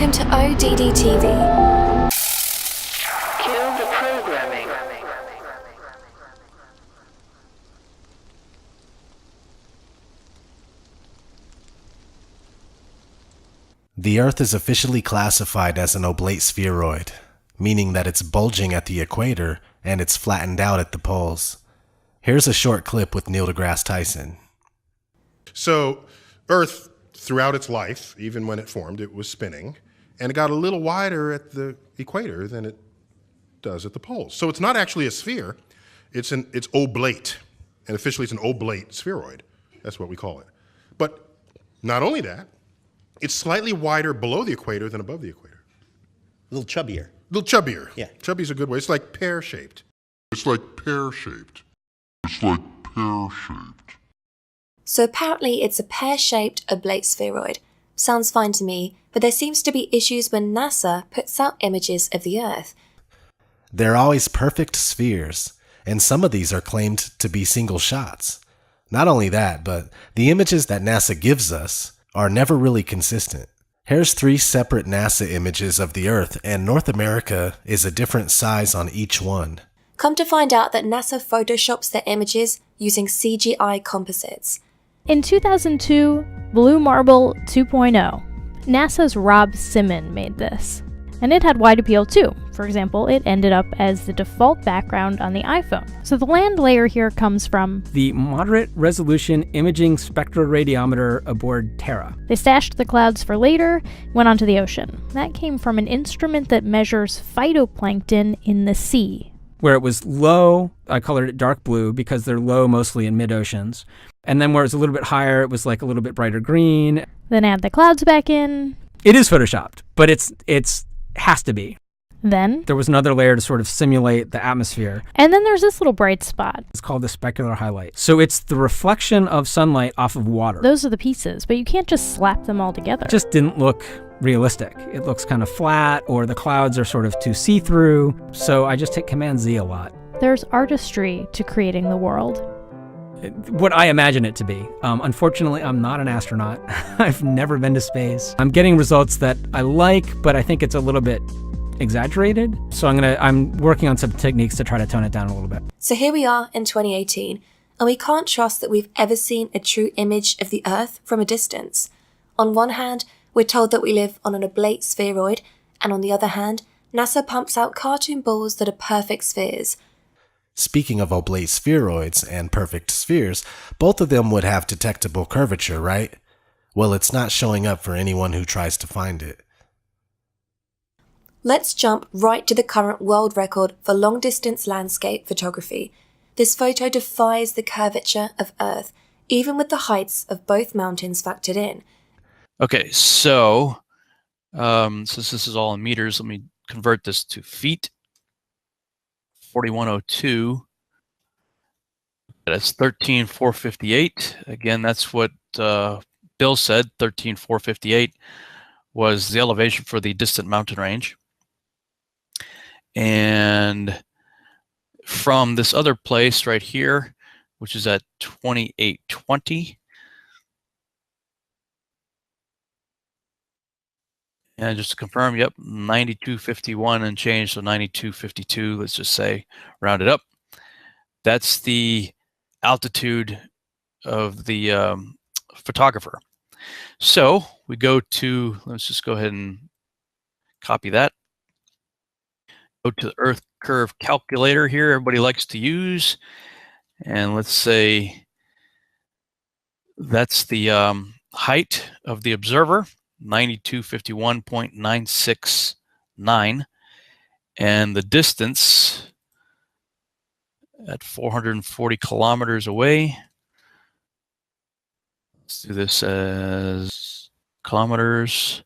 Welcome to ODD TV. Kill the programming. The Earth is officially classified as an oblate spheroid, meaning that it's bulging at the equator and it's flattened out at the poles. Here's a short clip with Neil deGrasse Tyson. So Earth, throughout its life, even when it formed, it was spinning, and it got a little wider at the equator than it does at the poles. So it's not actually a sphere, it's oblate, and officially it's an oblate spheroid. That's what we call it. But not only that, it's slightly wider below the equator than above the equator. A little chubbier. A little chubbier. Yeah. Chubby's a good way. It's like pear-shaped. So apparently it's a pear-shaped oblate spheroid. Sounds fine to me, but there seems to be issues when NASA puts out images of the Earth. They're always perfect spheres, and some of these are claimed to be single shots. Not only that, but the images that NASA gives us are never really consistent. Here's 3 separate NASA images of the Earth, and North America is a different size on each one. Come to find out that NASA photoshops their images using CGI composites. In 2002, Blue Marble 2.0, NASA's Rob Simon made this. And it had wide appeal too. For example, it ended up as the default background on the iPhone. So the land layer here comes from the Moderate Resolution Imaging Spectroradiometer aboard Terra. They stashed the clouds for later, went onto the ocean. That came from an instrument that measures phytoplankton in the sea. Where it was low, I colored it dark blue because they're low mostly in mid-oceans. And then where it's a little bit higher, it was like a little bit brighter green. Then add the clouds back in. It is photoshopped, but it's has to be. Then there was another layer to sort of simulate the atmosphere. And then there's this little bright spot. It's called the specular highlight. So it's the reflection of sunlight off of water. Those are the pieces, but you can't just slap them all together. It just didn't look realistic. It looks kind of flat, or the clouds are sort of too see-through. So I just hit Command-Z a lot. There's artistry to creating the world. What I imagine it to be. Unfortunately, I'm not an astronaut. I've never been to space. I'm getting results that I like, but I think it's a little bit exaggerated. So I'm working on some techniques to try to tone it down a little bit. So here we are in 2018, and we can't trust that we've ever seen a true image of the Earth from a distance. On one hand, we're told that we live on an oblate spheroid, and on the other hand, NASA pumps out cartoon balls that are perfect spheres. Speaking of oblate spheroids and perfect spheres, both of them would have detectable curvature, right? Well, it's not showing up for anyone who tries to find it. Let's jump right to the current world record for long-distance landscape photography. This photo defies the curvature of Earth, even with the heights of both mountains factored in. Okay, so since this is all in meters, let me convert this to feet. 4102. That's 13,458. Again, that's what Bill said. 13,458 was the elevation for the distant mountain range. And from this other place right here, which is at 2820. And just to confirm, yep, 9251 and change, so 9252, let's just say, round it up. That's the altitude of the photographer. So we go to, let's just go ahead and copy that. Go to the Earth Curve Calculator here, everybody likes to use. And let's say that's the height of the observer. 9251.969, and the distance at 440 kilometers away. Let's do this as kilometers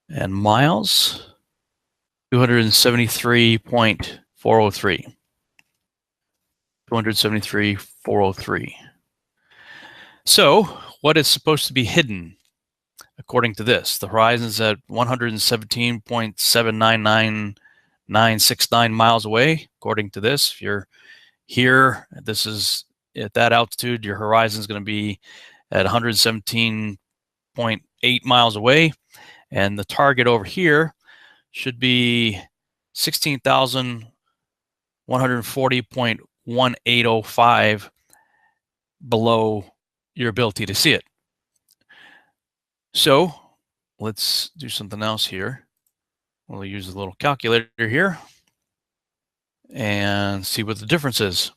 and miles. 273.403. 273.403. So, what is supposed to be hidden? According to this, the horizon's at 117.799969 miles away. According to this, if you're here, this is at that altitude, your horizon is going to be at 117.8 miles away. And the target over here should be 16,140.1805 below your ability to see it. So let's do something else here. We'll use a little calculator here and see what the difference is.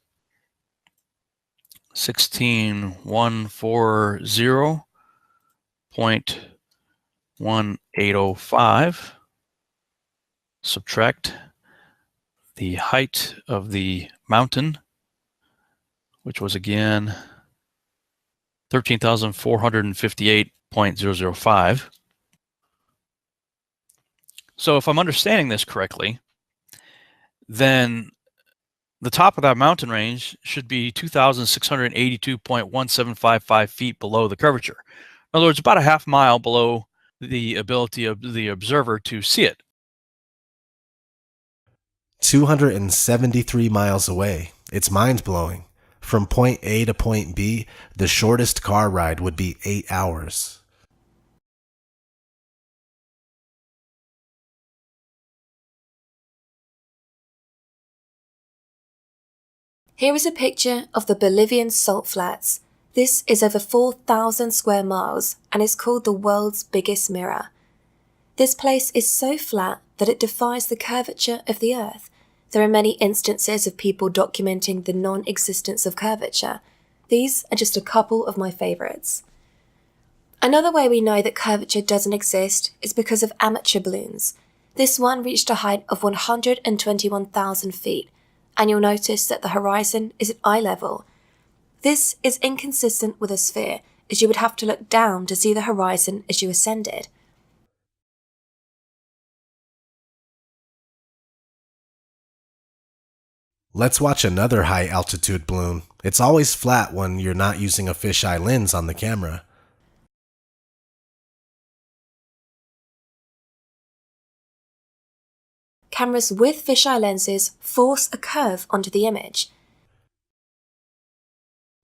16,140.1805. Subtract the height of the mountain, which was again 13,458.005. So if I'm understanding this correctly, then the top of that mountain range should be 2,682.1755 feet below the curvature. In other words, about a half mile below the ability of the observer to see it. 273 miles away. It's mind-blowing. From point A to point B, the shortest car ride would be 8 hours. Here is a picture of the Bolivian salt flats. This is over 4,000 square miles and is called the world's biggest mirror. This place is so flat that it defies the curvature of the Earth. There are many instances of people documenting the non-existence of curvature. These are just a couple of my favourites. Another way we know that curvature doesn't exist is because of amateur balloons. This one reached a height of 121,000 feet, and you'll notice that the horizon is at eye level. This is inconsistent with a sphere, as you would have to look down to see the horizon as you ascended. Let's watch another high-altitude balloon. It's always flat when you're not using a fisheye lens on the camera. Cameras with fisheye lenses force a curve onto the image.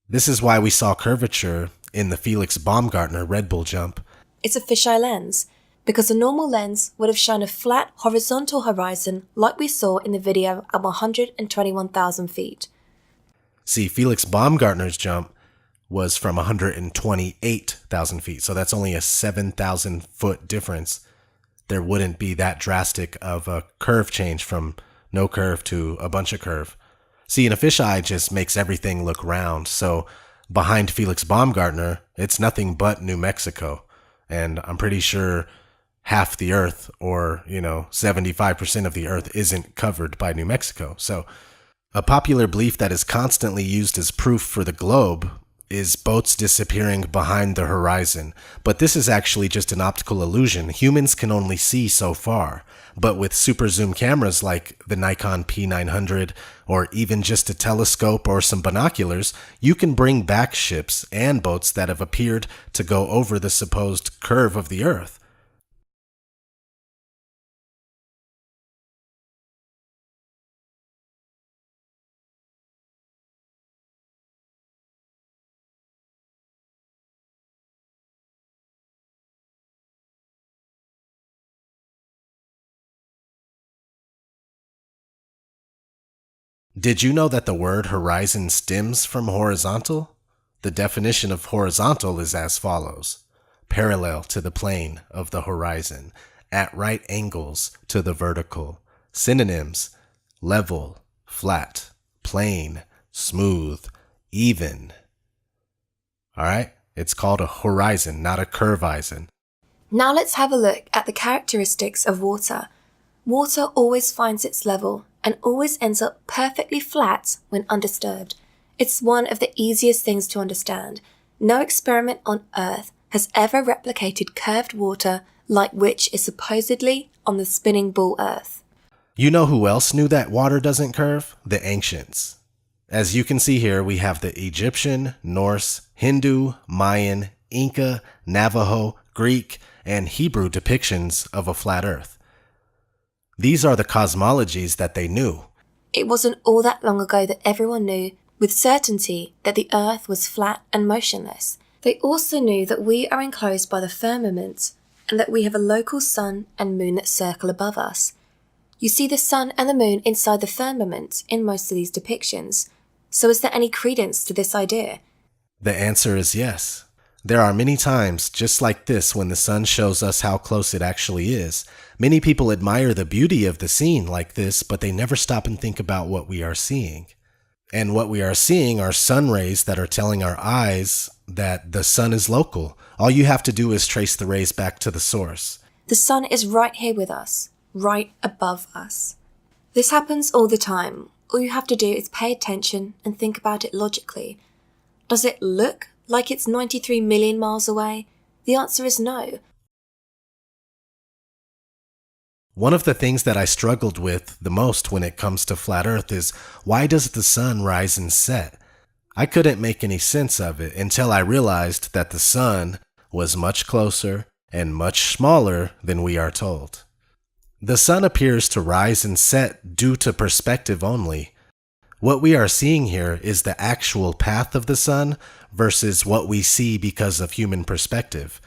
This is why we saw curvature in the Felix Baumgartner Red Bull jump. It's a fisheye lens, because a normal lens would have shown a flat horizontal horizon like we saw in the video at 121,000 feet. See, Felix Baumgartner's jump was from 128,000 feet, so that's only a 7,000 foot difference. There wouldn't be that drastic of a curve change from no curve to a bunch of curve. See, and a fisheye just makes everything look round, so behind Felix Baumgartner, it's nothing but New Mexico. And I'm pretty sure half the Earth, or, 75% of the Earth isn't covered by New Mexico. So a popular belief that is constantly used as proof for the globe is boats disappearing behind the horizon. But this is actually just an optical illusion. Humans can only see so far. But with super zoom cameras like the Nikon P900, or even just a telescope or some binoculars, you can bring back ships and boats that have appeared to go over the supposed curve of the Earth. Did you know that the word horizon stems from horizontal? The definition of horizontal is as follows: parallel to the plane of the horizon, at right angles to the vertical. Synonyms: level, flat, plane, smooth, even. Alright, it's called a horizon, not a curvizon. Now let's have a look at the characteristics of water. Water always finds its level and always ends up perfectly flat when undisturbed. It's one of the easiest things to understand. No experiment on Earth has ever replicated curved water like which is supposedly on the spinning ball Earth. You know who else knew that water doesn't curve? The ancients. As you can see here, we have the Egyptian, Norse, Hindu, Mayan, Inca, Navajo, Greek, and Hebrew depictions of a flat Earth. These are the cosmologies that they knew. It wasn't all that long ago that everyone knew with certainty that the Earth was flat and motionless. They also knew that we are enclosed by the firmament, and that we have a local sun and moon that circle above us. You see the sun and the moon inside the firmament in most of these depictions. So is there any credence to this idea? The answer is yes. There are many times just like this when the sun shows us how close it actually is. Many people admire the beauty of the scene like this, but they never stop and think about what we are seeing. And what we are seeing are sun rays that are telling our eyes that the sun is local. All you have to do is trace the rays back to the source. The sun is right here with us, right above us. This happens all the time. All you have to do is pay attention and think about it logically. Does it look like it's 93 million miles away? The answer is no. One of the things that I struggled with the most when it comes to flat Earth is, why does the sun rise and set? I couldn't make any sense of it until I realized that the sun was much closer and much smaller than we are told. The sun appears to rise and set due to perspective only. What we are seeing here is the actual path of the sun versus what we see because of human perspective.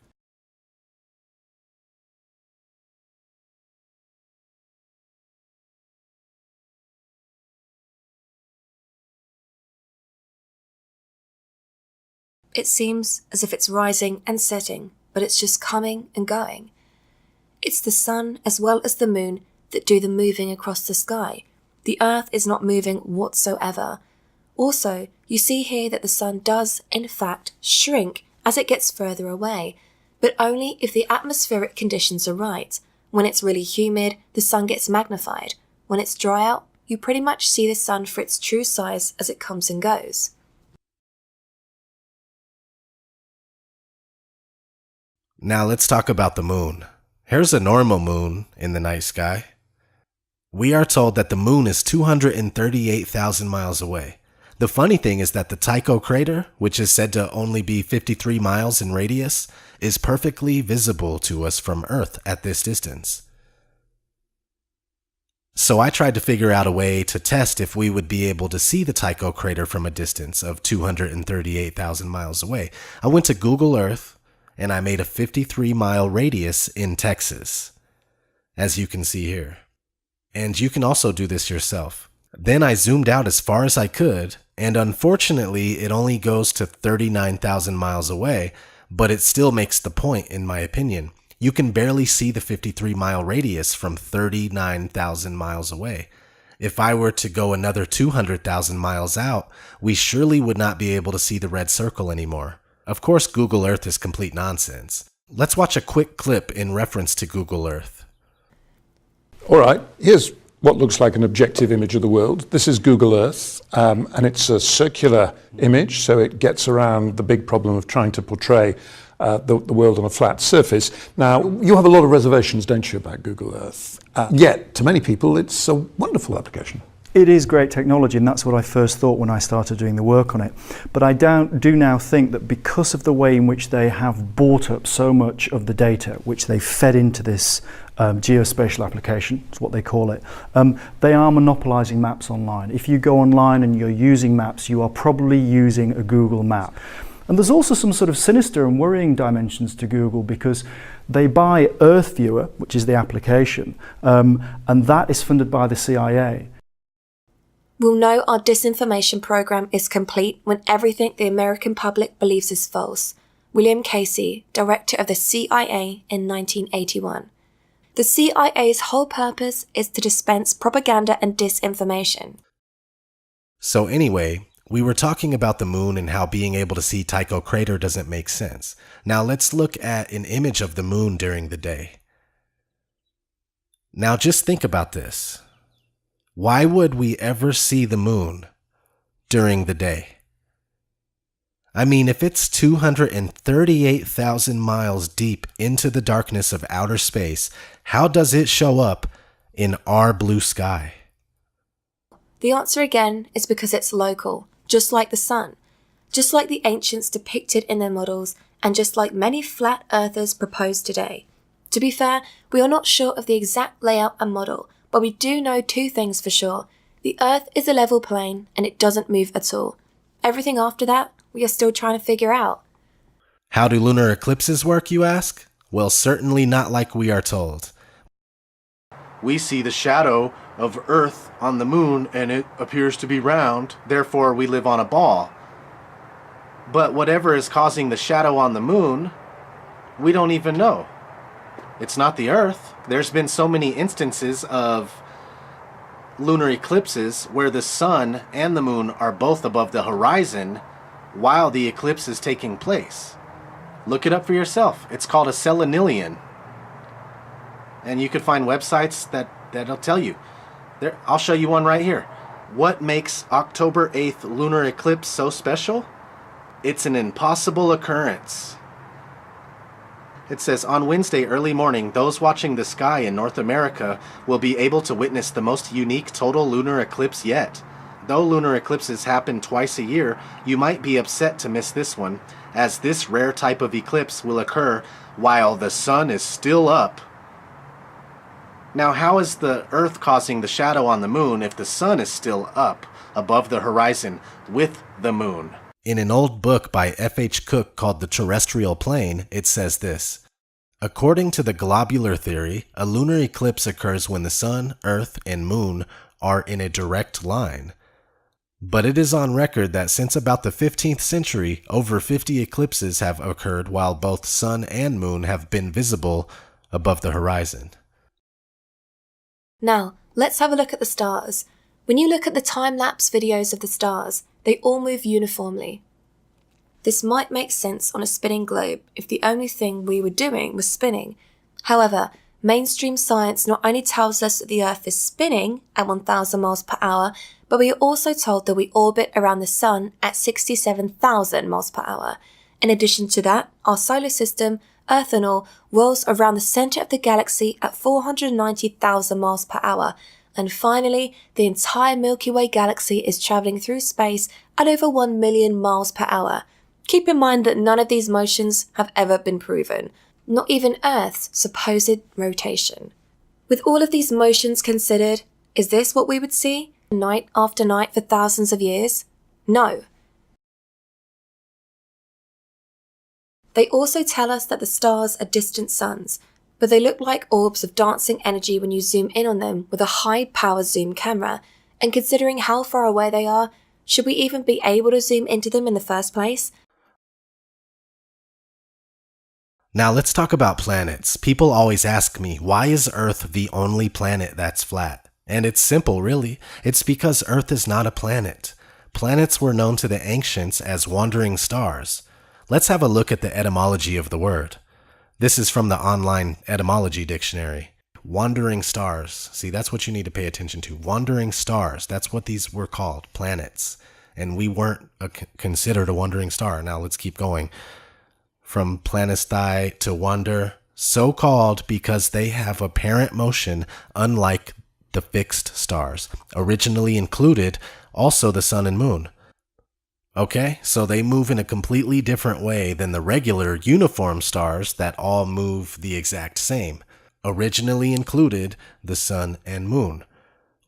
It seems as if it's rising and setting, but it's just coming and going. It's the sun as well as the moon that do the moving across the sky. The Earth is not moving whatsoever. Also, you see here that the sun does, in fact, shrink as it gets further away, but only if the atmospheric conditions are right. When it's really humid, the sun gets magnified. When it's dry out, you pretty much see the sun for its true size as it comes and goes. Now let's talk about the moon. Here's a normal moon in the night sky. We are told that the moon is 238,000 miles away. The funny thing is that the Tycho crater, which is said to only be 53 miles in radius, is perfectly visible to us from Earth at this distance. So I tried to figure out a way to test if we would be able to see the Tycho crater from a distance of 238,000 miles away. I went to Google Earth and I made a 53-mile radius in Texas, as you can see here. And you can also do this yourself. Then I zoomed out as far as I could, and unfortunately it only goes to 39,000 miles away, but it still makes the point in my opinion. You can barely see the 53-mile radius from 39,000 miles away. If I were to go another 200,000 miles out, we surely would not be able to see the red circle anymore. Of course, Google Earth is complete nonsense. Let's watch a quick clip in reference to Google Earth. All right, here's what looks like an objective image of the world. This is Google Earth, and it's a circular image, so it gets around the big problem of trying to portray the world on a flat surface. Now, you have a lot of reservations, don't you, about Google Earth? Yet, to many people, it's a wonderful application. It is great technology, and that's what I first thought when I started doing the work on it. But I do now think that because of the way in which they have bought up so much of the data, which they fed into this geospatial application, is what they call it, they are monopolizing maps online. If you go online and you're using maps, you are probably using a Google map. And there's also some sort of sinister and worrying dimensions to Google, because they buy Earth Viewer, which is the application, and that is funded by the CIA. We'll know our disinformation program is complete when everything the American public believes is false. William Casey, director of the CIA in 1981. The CIA's whole purpose is to dispense propaganda and disinformation. So anyway, we were talking about the moon and how being able to see Tycho crater doesn't make sense. Now let's look at an image of the moon during the day. Now just think about this. Why would we ever see the moon during the day? I mean, if it's 238,000 miles deep into the darkness of outer space, how does it show up in our blue sky? The answer again is because it's local, just like the sun, just like the ancients depicted in their models, and just like many flat earthers propose today. To be fair, we are not sure of the exact layout and model, but we do know two things for sure. The Earth is a level plane and it doesn't move at all. Everything after that, we are still trying to figure out. How do lunar eclipses work, you ask? Well, certainly not like we are told. We see the shadow of Earth on the moon and it appears to be round, therefore we live on a ball. But whatever is causing the shadow on the moon, we don't even know. It's not the Earth. There's been so many instances of lunar eclipses where the sun and the moon are both above the horizon while the eclipse is taking place. Look it up for yourself. It's called a selenilion. And you can find websites that'll tell you. I'll show you one right here. What makes October 8th lunar eclipse so special? It's an impossible occurrence. It says, on Wednesday early morning, those watching the sky in North America will be able to witness the most unique total lunar eclipse yet. Though lunar eclipses happen twice a year, you might be upset to miss this one, as this rare type of eclipse will occur while the sun is still up. Now, how is the Earth causing the shadow on the moon if the sun is still up above the horizon with the moon? In an old book by F.H. Cook called The Terrestrial Plane, it says this: according to the globular theory, a lunar eclipse occurs when the sun, earth, and moon are in a direct line. But it is on record that since about the 15th century, over 50 eclipses have occurred while both sun and moon have been visible above the horizon. Now, let's have a look at the stars. When you look at the time-lapse videos of the stars, they all move uniformly. This might make sense on a spinning globe if the only thing we were doing was spinning. However, mainstream science not only tells us that the Earth is spinning at 1,000 miles per hour, but we are also told that we orbit around the Sun at 67,000 miles per hour. In addition to that, our solar system, Earth and all, whirls around the center of the galaxy at 490,000 miles per hour. And finally, the entire Milky Way galaxy is traveling through space at over 1 million miles per hour. Keep in mind that none of these motions have ever been proven, not even Earth's supposed rotation. With all of these motions considered, is this what we would see night after night for thousands of years? No. They also tell us that the stars are distant suns, but they look like orbs of dancing energy when you zoom in on them with a high-power zoom camera, and considering how far away they are, should we even be able to zoom into them in the first place? Now let's talk about planets. People always ask me, why is Earth the only planet that's flat? And it's simple, really. It's because Earth is not a planet. Planets were known to the ancients as wandering stars. Let's have a look at the etymology of the word. This is from the online etymology dictionary. Wandering stars. See, that's what you need to pay attention to. Wandering stars. That's what these were called, planets. And we weren't considered a wandering star. Now let's keep going. From planetstai to wander, so called because they have apparent motion unlike the fixed stars. Originally included also the sun and moon. Okay, so they move in a completely different way than the regular uniform stars that all move the exact same. Originally included the sun and moon.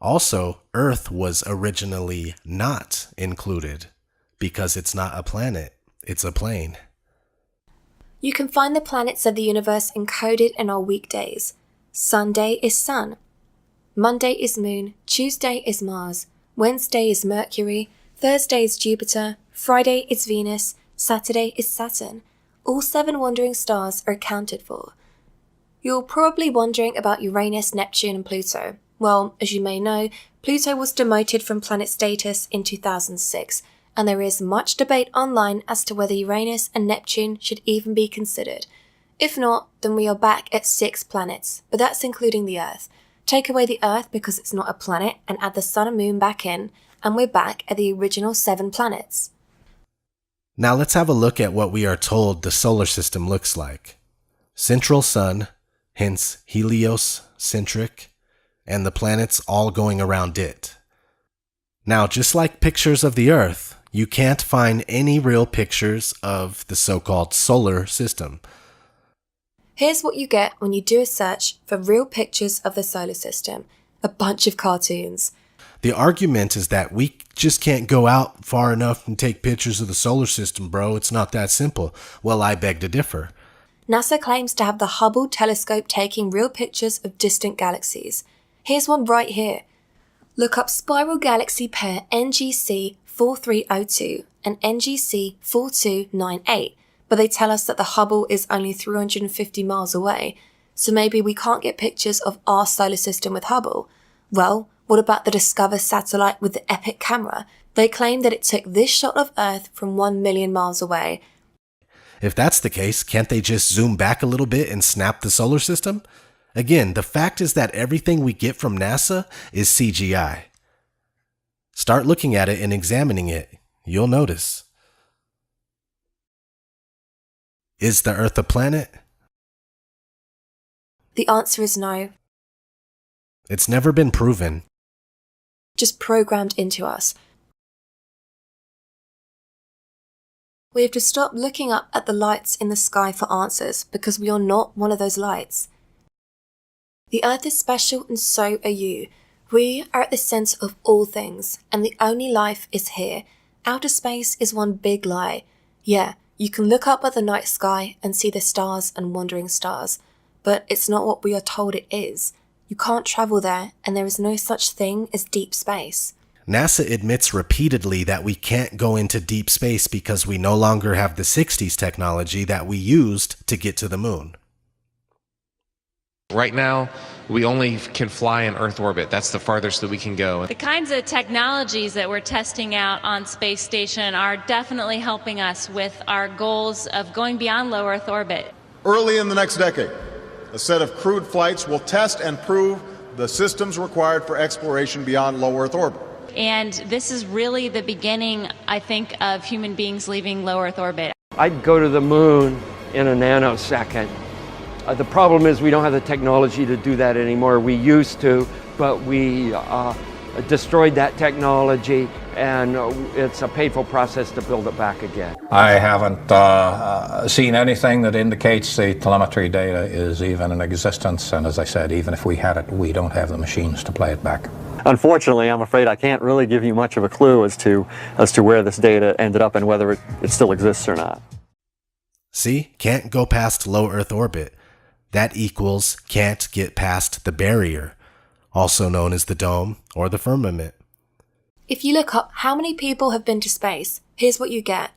Also, Earth was originally not included because it's not a planet, it's a plane. You can find the planets of the universe encoded in our weekdays. Sunday is Sun. Monday is Moon. Tuesday is Mars. Wednesday is Mercury. Thursday is Jupiter. Friday is Venus. Saturday is Saturn. All 7 wandering stars are accounted for. You're probably wondering about Uranus, Neptune, and Pluto. Well, as you may know, Pluto was demoted from planet status in 2006, and there is much debate online as to whether Uranus and Neptune should even be considered. If not, then we are back at 6 planets, but that's including the Earth. Take away the Earth because it's not a planet and add the Sun and Moon back in, and we're back at the original 7 planets. Now let's have a look at what we are told the solar system looks like. Central Sun, hence heliocentric, and the planets all going around it. Now, just like pictures of the Earth, you can't find any real pictures of the so-called solar system. Here's what you get when you do a search for real pictures of the solar system. A bunch of cartoons. The argument is that we just can't go out far enough and take pictures of the solar system, bro. It's not that simple. Well, I beg to differ. NASA claims to have the Hubble telescope taking real pictures of distant galaxies. Here's one right here. Look up spiral galaxy pair NGC 4302 and NGC 4298, but they tell us that the Hubble is only 350 miles away, so maybe we can't get pictures of our solar system with Hubble. Well, what about the Discover satellite with the Epic camera? They claim that it took this shot of Earth from 1 million miles away. If that's the case, can't they just zoom back a little bit and snap the solar system? Again, the fact is that everything we get from NASA is CGI. Start looking at it and examining it. You'll notice. Is the Earth a planet? The answer is no. It's never been proven. Just programmed into us. We have to stop looking up at the lights in the sky for answers because we are not one of those lights. The Earth is special and so are you. We are at the centre of all things, and the only life is here. Outer space is one big lie. Yeah, you can look up at the night sky and see the stars and wandering stars, but it's not what we are told it is. You can't travel there, and there is no such thing as deep space. NASA admits repeatedly that we can't go into deep space because we no longer have the 60s technology that we used to get to the moon. Right now, we only can fly in Earth orbit. That's the farthest that we can go. The kinds of technologies that we're testing out on Space Station are definitely helping us with our goals of going beyond low Earth orbit. Early in the next decade, a set of crewed flights will test and prove the systems required for exploration beyond low Earth orbit. And this is really the beginning, I think, of human beings leaving low Earth orbit. I'd go to the moon in a nanosecond. The problem is we don't have the technology to do that anymore. We used to, but we destroyed that technology, and it's a painful process to build it back again. I haven't seen anything that indicates the telemetry data is even in existence, and as I said, even if we had it, we don't have the machines to play it back. Unfortunately, I'm afraid I can't really give you much of a clue as to where this data ended up and whether it still exists or not. See, can't go past low Earth orbit. That equals can't get past the barrier, also known as the dome or the firmament. If you look up how many people have been to space, here's what you get.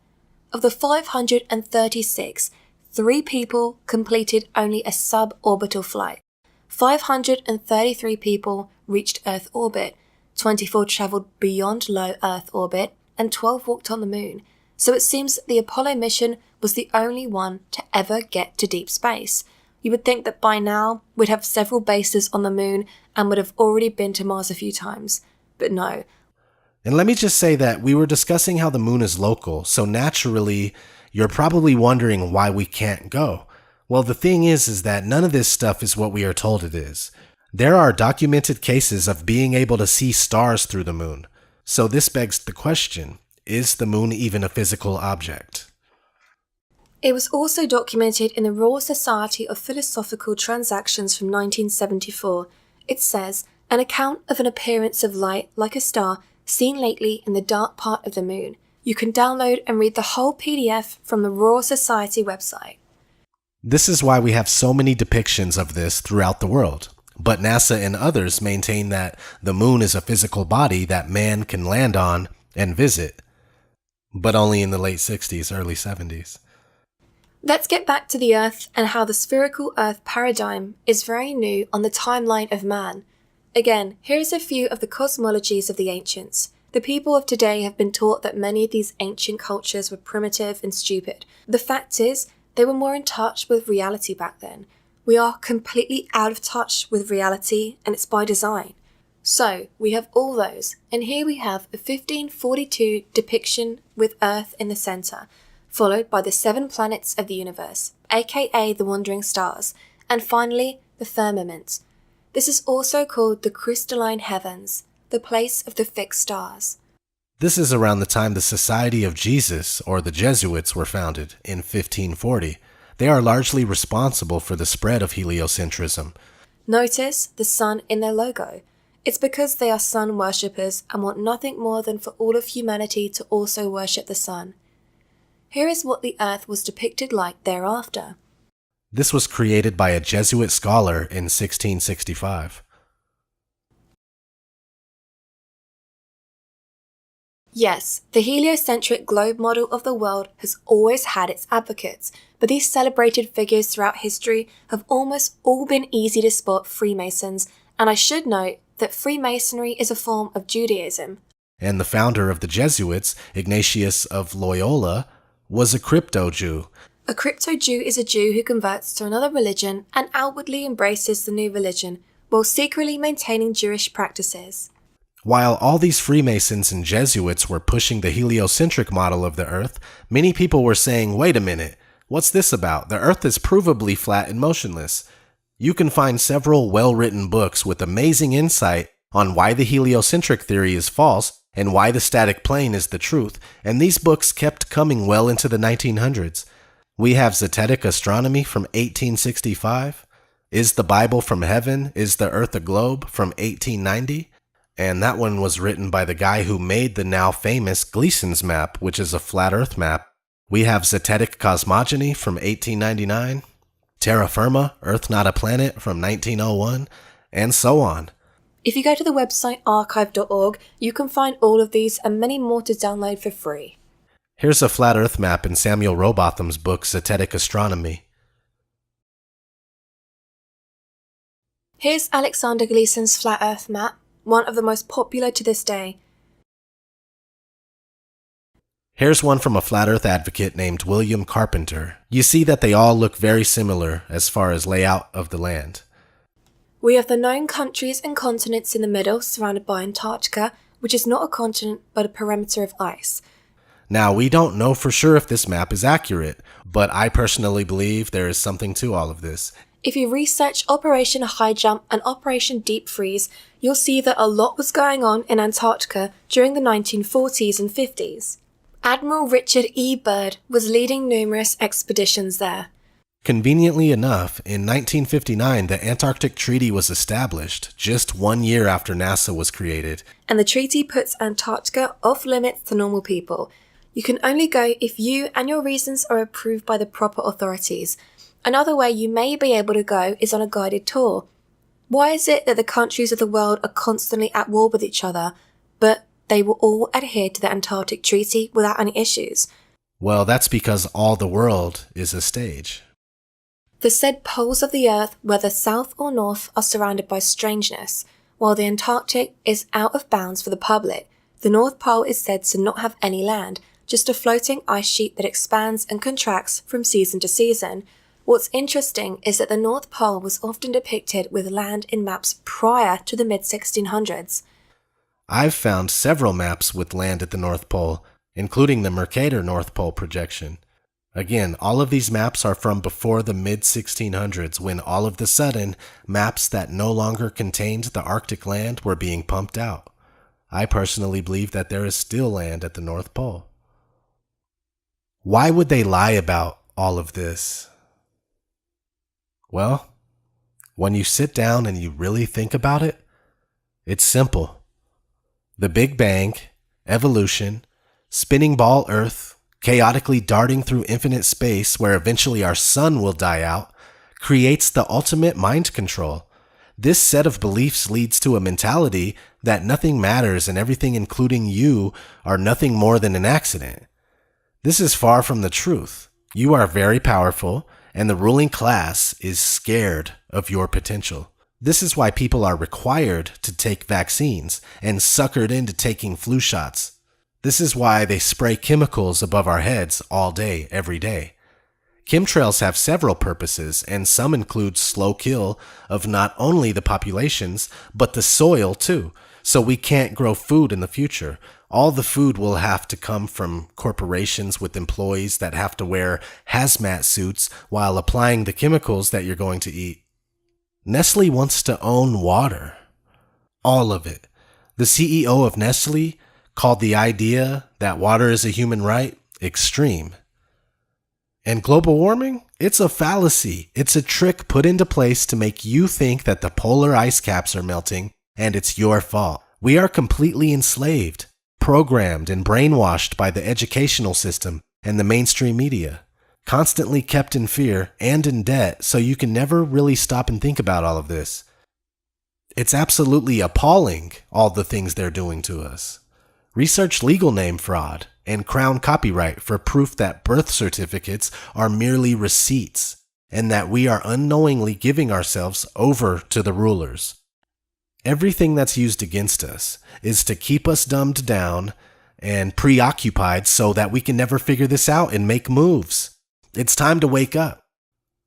Of the 536, 3 people completed only a suborbital flight. 533 people reached Earth orbit, 24 travelled beyond low Earth orbit, and 12 walked on the moon. So it seems that the Apollo mission was the only one to ever get to deep space. You would think that by now we'd have several bases on the moon and would have already been to Mars a few times. But no. And let me just say that we were discussing how the moon is local, so naturally you're probably wondering why we can't go. Well, the thing is that none of this stuff is what we are told it is. There are documented cases of being able to see stars through the moon. So this begs the question, is the moon even a physical object? It was also documented in the Royal Society of Philosophical Transactions from 1974. It says, an account of an appearance of light like a star seen lately in the dark part of the moon. You can download and read the whole PDF from the Royal Society website. This is why we have so many depictions of this throughout the world. But NASA and others maintain that the moon is a physical body that man can land on and visit. But only in the late 60s, early 70s. Let's get back to the Earth and how the spherical Earth paradigm is very new on the timeline of man. Again, here's a few of the cosmologies of the ancients. The people of today have been taught that many of these ancient cultures were primitive and stupid. The fact is, they were more in touch with reality back then. We are completely out of touch with reality, and it's by design. So, we have all those, and here we have a 1542 depiction with Earth in the centre, followed by the 7 planets of the universe, aka the wandering stars, and finally, the firmament. This is also called the crystalline heavens, the place of the fixed stars. This is around the time the Society of Jesus, or the Jesuits, were founded, in 1540. They are largely responsible for the spread of heliocentrism. Notice the sun in their logo. It's because they are sun worshippers and want nothing more than for all of humanity to also worship the sun. Here is what the Earth was depicted like thereafter. This was created by a Jesuit scholar in 1665. Yes, the heliocentric globe model of the world has always had its advocates, but these celebrated figures throughout history have almost all been easy to spot Freemasons, and I should note that Freemasonry is a form of Judaism. And the founder of the Jesuits, Ignatius of Loyola, was a crypto-Jew. A crypto-Jew is a Jew who converts to another religion and outwardly embraces the new religion, while secretly maintaining Jewish practices. While all these Freemasons and Jesuits were pushing the heliocentric model of the Earth, many people were saying, wait a minute, what's this about? The Earth is provably flat and motionless. You can find several well-written books with amazing insight on why the heliocentric theory is false and why the static plane is the truth, and these books kept coming well into the 1900s. We have Zetetic Astronomy from 1865, Is the Bible from Heaven? Is the Earth a Globe? From 1890, and that one was written by the guy who made the now famous Gleason's map, which is a flat Earth map. We have Zetetic Cosmogony from 1899, Terra Firma, Earth Not a Planet from 1901, and so on. If you go to the website archive.org, you can find all of these and many more to download for free. Here's a flat Earth map in Samuel Rowbotham's book Zetetic Astronomy. Here's Alexander Gleason's flat Earth map, one of the most popular to this day. Here's one from a flat Earth advocate named William Carpenter. You see that they all look very similar as far as layout of the land. We have the known countries and continents in the middle, surrounded by Antarctica, which is not a continent but a perimeter of ice. Now, we don't know for sure if this map is accurate, but I personally believe there is something to all of this. If you research Operation High Jump and Operation Deep Freeze, you'll see that a lot was going on in Antarctica during the 1940s and 50s. Admiral Richard E. Byrd was leading numerous expeditions there. Conveniently enough, in 1959, the Antarctic Treaty was established, just 1 year after NASA was created. And the treaty puts Antarctica off limits to normal people. You can only go if you and your reasons are approved by the proper authorities. Another way you may be able to go is on a guided tour. Why is it that the countries of the world are constantly at war with each other, but they will all adhere to the Antarctic Treaty without any issues? Well, that's because all the world is a stage. The said poles of the Earth, whether south or north, are surrounded by strangeness. While the Antarctic is out of bounds for the public, the North Pole is said to not have any land, just a floating ice sheet that expands and contracts from season to season. What's interesting is that the North Pole was often depicted with land in maps prior to the mid-1600s. I've found several maps with land at the North Pole, including the Mercator North Pole projection. Again, all of these maps are from before the mid-1600s, when all of the sudden, maps that no longer contained the Arctic land were being pumped out. I personally believe that there is still land at the North Pole. Why would they lie about all of this? Well, when you sit down and you really think about it, it's simple. The Big Bang, evolution, spinning ball Earth, chaotically darting through infinite space where eventually our sun will die out, creates the ultimate mind control. This set of beliefs leads to a mentality that nothing matters and everything, including you, are nothing more than an accident. This is far from the truth. You are very powerful, and the ruling class is scared of your potential. This is why people are required to take vaccines and suckered into taking flu shots. This is why they spray chemicals above our heads all day, every day. Chemtrails have several purposes, and some include slow kill of not only the populations, but the soil too, so we can't grow food in the future. All the food will have to come from corporations with employees that have to wear hazmat suits while applying the chemicals that you're going to eat. Nestle wants to own water. All of it. The CEO of Nestle called the idea that water is a human right extreme. And global warming? It's a fallacy. It's a trick put into place to make you think that the polar ice caps are melting and it's your fault. We are completely enslaved, programmed and brainwashed by the educational system and the mainstream media. constantly kept in fear and in debt, so you can never really stop and think about all of this. It's absolutely appalling, all the things they're doing to us. Research legal name fraud and crown copyright for proof that birth certificates are merely receipts and that we are unknowingly giving ourselves over to the rulers. Everything that's used against us is to keep us dumbed down and preoccupied so that we can never figure this out and make moves. It's time to wake up.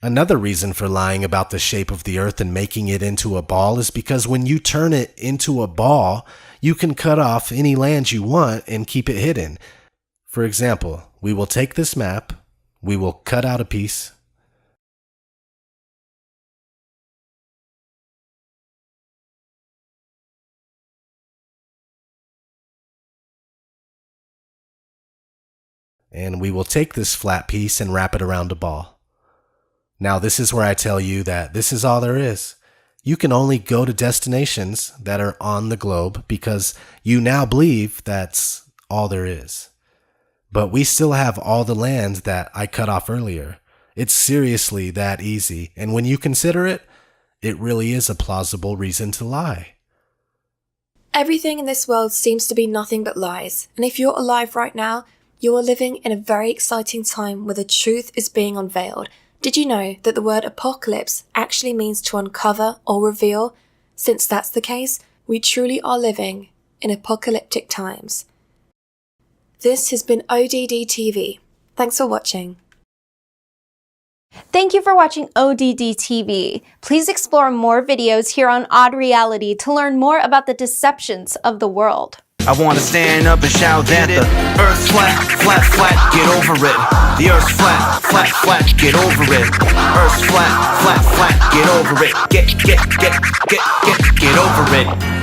Another reason for lying about the shape of the earth and making it into a ball is because when you turn it into a ball, you can cut off any land you want and keep it hidden. For example, we will take this map, we will cut out a piece, and we will take this flat piece and wrap it around a ball. Now, this is where I tell you that this is all there is. You can only go to destinations that are on the globe because you now believe that's all there is. But we still have all the land that I cut off earlier. It's seriously that easy, and when you consider it, it really is a plausible reason to lie. Everything in this world seems to be nothing but lies, and if you're alive right now, you are living in a very exciting time where the truth is being unveiled. Did you know that the word apocalypse actually means to uncover or reveal? Since that's the case, we truly are living in apocalyptic times. This has been ODD TV. Thanks for watching. Thank you for watching ODD TV. Please explore more videos here on Odd Reality to learn more about the deceptions of the world. I wanna stand up and shout that the earth's flat, flat, flat, get over it. The earth's flat, flat, flat, get over it. Earth's flat, flat, flat, get over it. Get over it.